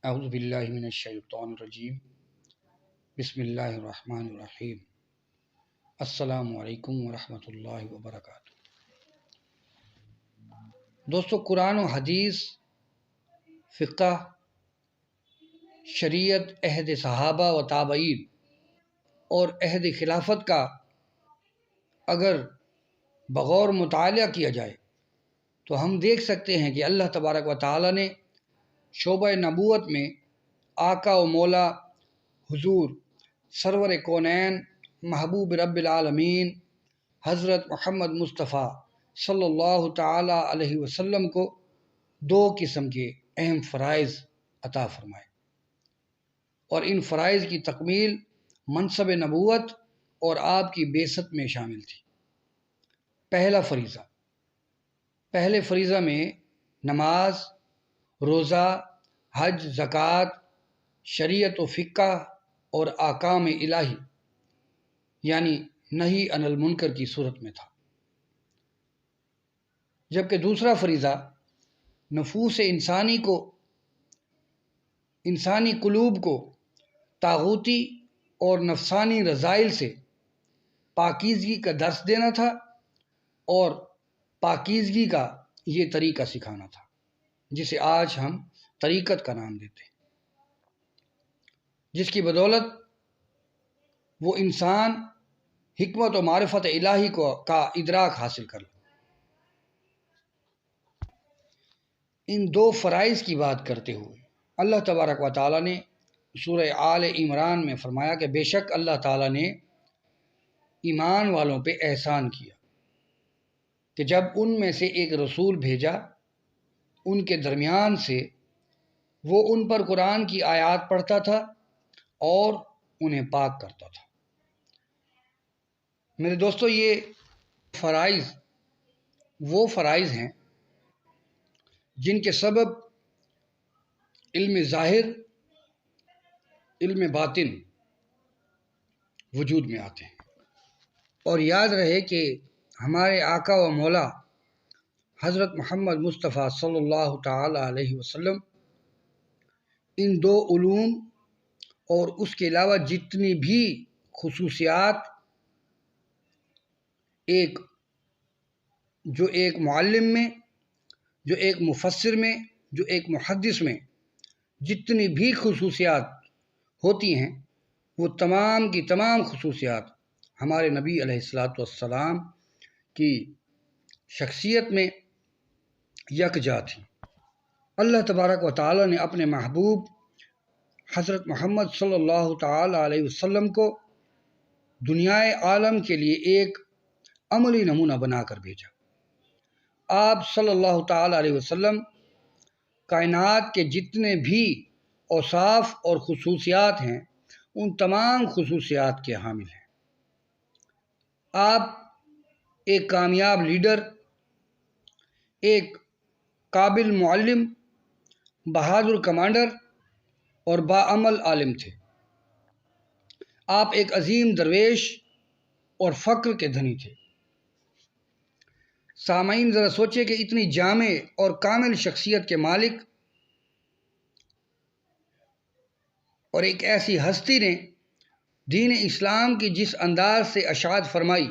اعوذ باللہ من الشیطان الرجیم بسم اللہ الرحمن الرحیم السلام علیکم ورحمۃ اللہ وبرکاتہ۔ دوستو، قرآن و حدیث، فقہ، شریعت، عہد صحابہ و تابعین اور عہد خلافت کا اگر بغور مطالعہ کیا جائے تو ہم دیکھ سکتے ہیں کہ اللہ تبارک و تعالی نے شعبہ نبوت میں آقا و مولا حضور سرور کونین محبوب رب العالمین حضرت محمد مصطفیٰ صلی اللہ تعالی علیہ وسلم کو دو قسم کے اہم فرائض عطا فرمائے، اور ان فرائض کی تکمیل منصب نبوت اور آپ کی بعثت میں شامل تھی۔ پہلے فریضہ میں نماز، روزہ، حج، زکوٰۃ، شریعت و فقہ اور احکام الہی یعنی نہی عن المنکر کی صورت میں تھا، جبکہ دوسرا فریضہ نفوس انسانی قلوب کو طاغوتی اور نفسانی رذائل سے پاکیزگی کا درس دینا تھا اور پاکیزگی کا یہ طریقہ سکھانا تھا جسے آج ہم طریقت کا نام دیتے ہیں، جس کی بدولت وہ انسان حکمت و معرفت الہی کا ادراک حاصل کر لے۔ ان دو فرائض کی بات کرتے ہوئے اللہ تبارک و تعالیٰ نے سورہ آل عمران میں فرمایا کہ بے شک اللہ تعالیٰ نے ایمان والوں پہ احسان کیا کہ جب ان میں سے ایک رسول بھیجا، ان کے درمیان سے وہ ان پر قرآن کی آیات پڑھتا تھا اور انہیں پاک کرتا تھا۔ میرے دوستو، یہ فرائض وہ فرائض ہیں جن کے سبب علم ظاہر، علم باطن وجود میں آتے ہیں۔ اور یاد رہے کہ ہمارے آقا و مولا حضرت محمد مصطفیٰ صلی اللہ تعالی علیہ وسلم ان دو علوم اور اس کے علاوہ جتنی بھی خصوصیات ایک معلم میں، جو ایک مفسر میں، جو ایک محدث میں جتنی بھی خصوصیات ہوتی ہیں، وہ تمام کی تمام خصوصیات ہمارے نبی علیہ الصلاۃ والسلام کی شخصیت میں یکجا تھی۔ اللہ تبارک و تعالی نے اپنے محبوب حضرت محمد صلی اللہ تعالی علیہ وسلم کو دنیائے عالم کے لیے ایک عملی نمونہ بنا کر بھیجا۔ آپ صلی اللہ تعالی علیہ وسلم کائنات کے جتنے بھی اوصاف اور خصوصیات ہیں، ان تمام خصوصیات کے حامل ہیں۔ آپ ایک کامیاب لیڈر، ایک قابل معلم، بہادر کمانڈر اور باعمل عالم تھے۔ آپ ایک عظیم درویش اور فقر کے دھنی تھے۔ سامعین، ذرا سوچیں کہ اتنی جامع اور کامل شخصیت کے مالک اور ایک ایسی ہستی نے دین اسلام کی جس انداز سے اشاعت فرمائی،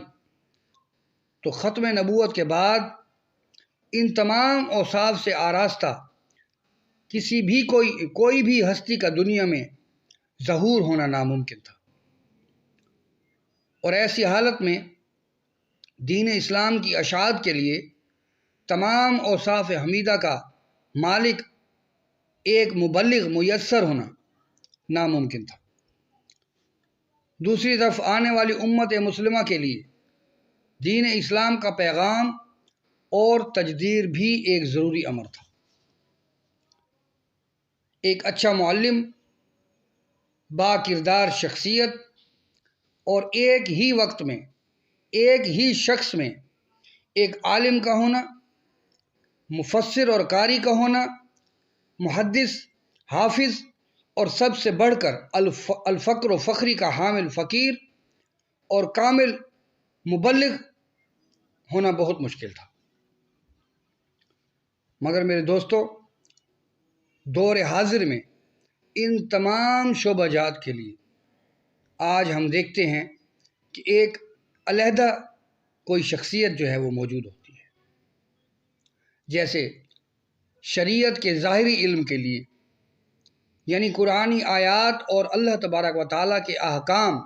تو ختم نبوت کے بعد ان تمام اوصاف سے آراستہ کوئی بھی ہستی کا دنیا میں ظہور ہونا ناممکن تھا۔ اور ایسی حالت میں دین اسلام کی اشاعت کے لیے تمام اوصاف حمیدہ کا مالک ایک مبلغ میسر ہونا ناممکن تھا۔ دوسری طرف آنے والی امت مسلمہ کے لیے دین اسلام کا پیغام اور تجدید بھی ایک ضروری امر تھا۔ ایک اچھا معلم، با کردار شخصیت اور ایک ہی وقت میں ایک ہی شخص میں ایک عالم کا ہونا، مفسر اور قاری کا ہونا، محدث، حافظ اور سب سے بڑھ کر الفقر و فخری کا حامل فقیر اور کامل مبلغ ہونا بہت مشکل تھا۔ مگر میرے دوستو، دور حاضر میں ان تمام شعبہ جات کے لیے آج ہم دیکھتے ہیں کہ ایک علیحدہ کوئی شخصیت جو ہے وہ موجود ہوتی ہے۔ جیسے شریعت کے ظاہری علم کے لیے، یعنی قرآنی آیات اور اللہ تبارک و تعالیٰ کے احکام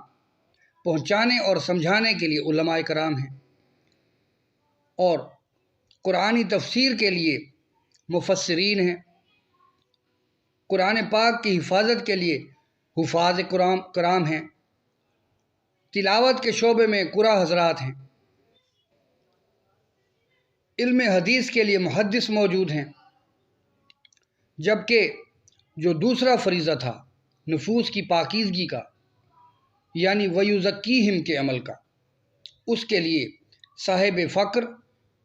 پہنچانے اور سمجھانے کے لیے علماء کرام ہیں، اور قرآنی تفسیر کے لیے مفسرین ہیں، قرآن پاک کی حفاظت کے لیے حفاظ کرام ہیں، تلاوت کے شعبے میں قرآ حضرات ہیں، علم حدیث کے لیے محدث موجود ہیں، جبکہ جو دوسرا فریضہ تھا نفوس کی پاکیزگی کا، یعنی ویزکیہم کے عمل کا، اس کے لیے صاحب فقر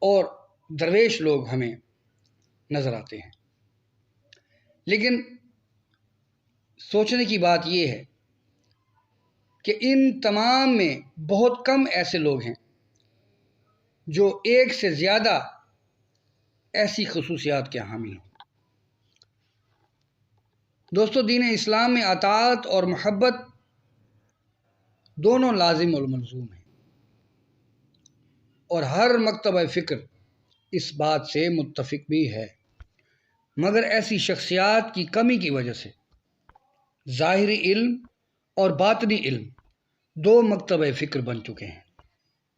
اور درویش لوگ ہمیں نظر آتے ہیں۔ لیکن سوچنے کی بات یہ ہے کہ ان تمام میں بہت کم ایسے لوگ ہیں جو ایک سے زیادہ ایسی خصوصیات کے حامل ہوں۔ دوستو، دین اسلام میں اطاعت اور محبت دونوں لازم الملزوم ہیں، اور ہر مکتبہ فکر اس بات سے متفق بھی ہے، مگر ایسی شخصیات کی کمی کی وجہ سے ظاہری علم اور باطنی علم دو مکتبہ فکر بن چکے ہیں۔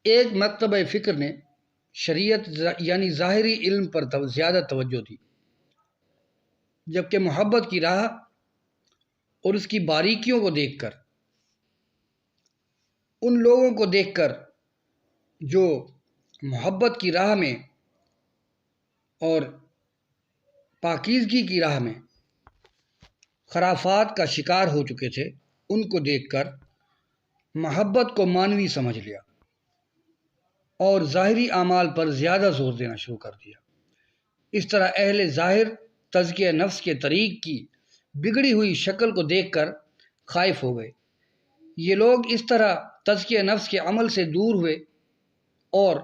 ایک مکتبہ فکر نے شریعت یعنی ظاہری علم پر زیادہ توجہ دی، جبکہ محبت کی راہ اور اس کی باریکیوں کو دیکھ کر، ان لوگوں کو دیکھ کر جو محبت کی راہ میں اور پاکیزگی کی راہ میں خرافات کا شکار ہو چکے تھے، ان کو دیکھ کر محبت کو مانوی سمجھ لیا اور ظاہری اعمال پر زیادہ زور دینا شروع کر دیا۔ اس طرح اہل ظاہر تزکیہ نفس کے طریق کی بگڑی ہوئی شکل کو دیکھ کر خائف ہو گئے۔ یہ لوگ اس طرح تزکیہ نفس کے عمل سے دور ہوئے، اور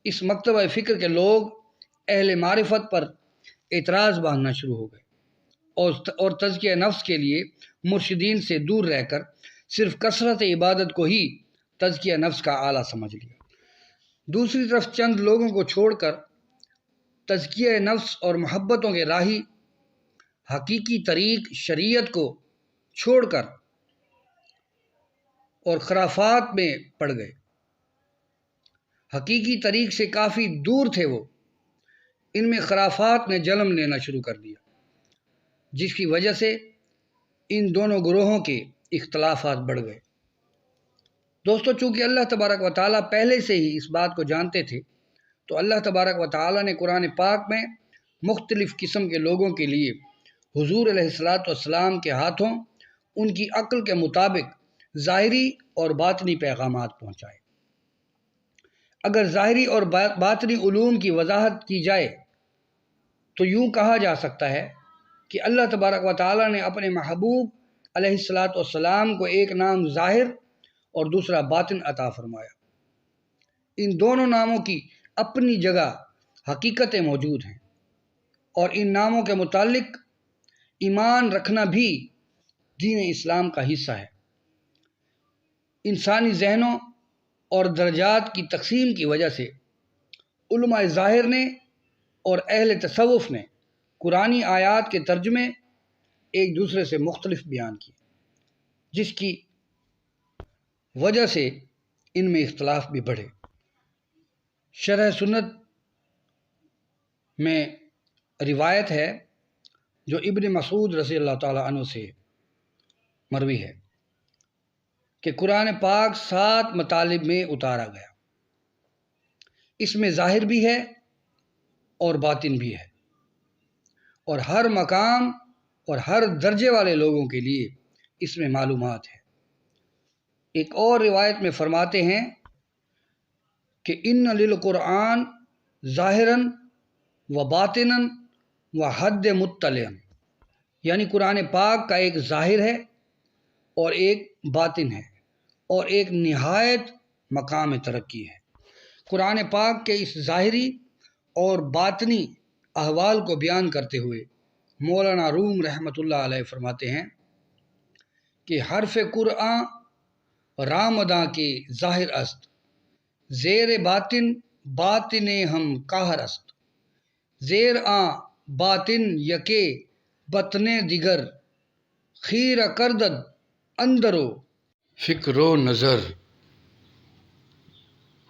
اس مکتبہ فکر کے لوگ اہل معرفت پر اعتراض باندھنا شروع ہو گئے، اور تزکیہ نفس کے لیے مرشدین سے دور رہ کر صرف کثرت عبادت کو ہی تزکیہ نفس کا آلہ سمجھ لیا۔ دوسری طرف چند لوگوں کو چھوڑ کر تزکیہ نفس اور محبتوں کے راہی حقیقی طریق شریعت کو چھوڑ کر اور خرافات میں پڑ گئے۔ حقیقی طریق سے کافی دور تھے وہ، ان میں خرافات نے جنم لینا شروع کر دیا، جس کی وجہ سے ان دونوں گروہوں کے اختلافات بڑھ گئے۔ دوستو، چونکہ اللہ تبارک و تعالیٰ پہلے سے ہی اس بات کو جانتے تھے، تو اللہ تبارک و تعالیٰ نے قرآن پاک میں مختلف قسم کے لوگوں کے لیے حضور علیہ السلام کے ہاتھوں ان کی عقل کے مطابق ظاہری اور باطنی پیغامات پہنچائے۔ اگر ظاہری اور باطنی علوم کی وضاحت کی جائے تو یوں کہا جا سکتا ہے کہ اللہ تبارک و تعالیٰ نے اپنے محبوب علیہ السلام کو ایک نام ظاہر اور دوسرا باطن عطا فرمایا۔ ان دونوں ناموں کی اپنی جگہ حقیقتیں موجود ہیں، اور ان ناموں کے متعلق ایمان رکھنا بھی دین اسلام کا حصہ ہے۔ انسانی ذہنوں اور درجات کی تقسیم کی وجہ سے علماء ظاہر نے اور اہل تصوف نے قرآنی آیات کے ترجمے ایک دوسرے سے مختلف بیان کیے، جس کی وجہ سے ان میں اختلاف بھی بڑھے۔ شرح سنت میں روایت ہے جو ابن مسعود رضی اللہ تعالیٰ عنہ سے مروی ہے کہ قرآن پاک 7 مطالب میں اتارا گیا۔ اس میں ظاہر بھی ہے اور باطن بھی ہے، اور ہر مقام اور ہر درجے والے لوگوں کے لیے اس میں معلومات ہے۔ ایک اور روایت میں فرماتے ہیں کہ ان للقرآن ظاہراً و باطناً و حد مطلع، یعنی قرآن پاک کا ایک ظاہر ہے اور ایک باطن ہے، اور ایک نہایت مقام ترقی ہے۔ قرآن پاک کے اس ظاہری اور باطنی احوال کو بیان کرتے ہوئے مولانا روم رحمۃ اللہ علیہ فرماتے ہیں کہ حرف قرآن رامداں کے ظاہر است، زیر باطن باطن ہم کاہر است، زیر آ باطن یکے بطن دیگر، خیر کردد اندرو فکر و نظر۔